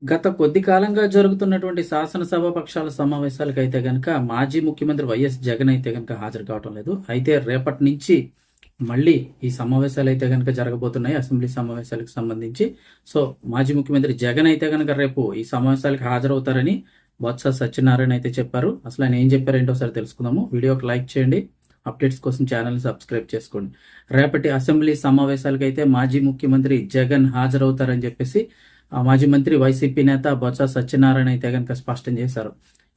గత కొద్ది కాలంగా జరుగుతున్నటువంటి శాసనసభ పక్షాల సమావేశాలకైతే గనక మాజీ ముఖ్యమంత్రి వైఎస్ జగన్ అయితే గనక హాజరు కావటం లేదు. అయితే రేపటి నుంచి మళ్ళీ ఈ సమావేశాలు అయితే గనక జరగబోతున్నాయి, అసెంబ్లీ సమావేశాలకు సంబంధించి. సో మాజీ ముఖ్యమంత్రి జగన్ అయితే గనక రేపు ఈ సమావేశాలకు హాజరవుతారని బొత్స సత్యనారాయణ అయితే చెప్పారు. అసలు ఆయన ఏం చెప్పారు ఏంటో ఒకసారి తెలుసుకుందాము. వీడియోకి లైక్ చేయండి, అప్డేట్స్ కోసం ఛానల్ని సబ్స్క్రైబ్ చేసుకోండి. రేపటి అసెంబ్లీ సమావేశాలకైతే మాజీ ముఖ్యమంత్రి జగన్ హాజరవుతారని చెప్పేసి మాజీ మంత్రి వైసీపీ నేత బొత్స సత్యనారాయణ అయితే కనుక స్పష్టం చేశారు.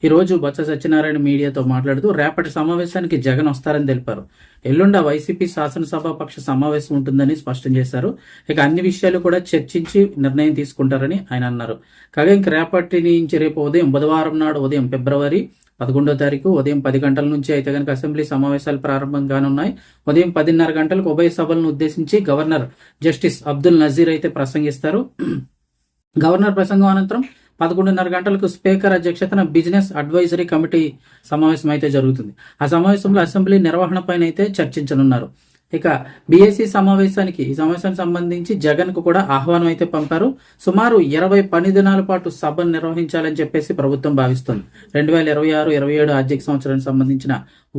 ఈ రోజు బొత్స సత్యనారాయణ మీడియాతో మాట్లాడుతూ రేపటి సమావేశానికి జగన్ వస్తారని తెలిపారు. ఎల్లుండ వైసీపీ శాసనసభ పక్ష సమావేశం ఉంటుందని స్పష్టం చేశారు. ఇక అన్ని విషయాలు కూడా చర్చించి నిర్ణయం తీసుకుంటారని ఆయన అన్నారు. కాగా ఇంక రేపటి నుంచి రేపు ఉదయం బుధవారం నాడు ఉదయం ఫిబ్రవరి 11వ తారీఖు ఉదయం 10 గంటల నుంచి అయితే కనుక అసెంబ్లీ సమావేశాలు ప్రారంభం కానున్నాయి. ఉదయం 10:30 గంటలకు ఉభయ సభలను ఉద్దేశించి గవర్నర్ జస్టిస్ అబ్దుల్ నజీర్ అయితే ప్రసంగిస్తారు. గవర్నర్ ప్రసంగం అనంతరం 11:30 గంటలకు స్పీకర్ అధ్యక్షతన బిజినెస్ అడ్వైజరీ కమిటీ సమావేశం అయితే జరుగుతుంది. ఆ సమావేశంలో అసెంబ్లీ నిర్వహణ పైన అయితే చర్చించనున్నారు. ఇక బీఏసీ సమావేశానికి ఈ సమావేశానికి సంబంధించి జగన్ కు కూడా ఆహ్వానం అయితే పంపారు. సుమారు 20 పని దినాల పాటు సభను నిర్వహించాలని చెప్పేసి ప్రభుత్వం భావిస్తుంది. 2026-27 ఆర్థిక సంవత్సరానికి సంబంధించిన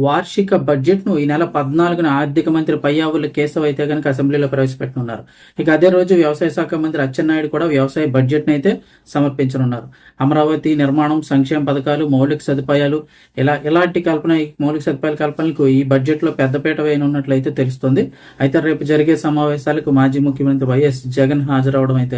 వార్షిక బడ్జెట్ ను ఈ నెల 14న ఆర్థిక మంత్రి పయ్యావుల కేశవ్ అయితే కనుక అసెంబ్లీలో ప్రవేశపెట్టనున్నారు. ఇక అదే రోజు వ్యవసాయ శాఖ మంత్రి అచ్చెన్నాయుడు కూడా వ్యవసాయ బడ్జెట్ ను అయితే సమర్పించనున్నారు. అమరావతి నిర్మాణం, సంక్షేమ పథకాలు, మౌలిక సదుపాయాలు ఇలాంటి మౌలిక సదుపాయాల కల్పనకు ఈ బడ్జెట్ లో పెద్దపీట వేయనున్నట్లయితే తెలుస్తుంది. అయితే రేపు జరిగే సమావేశాలకు మాజీ ముఖ్యమంత్రి వైఎస్ జగన్ హాజరవడం అయితే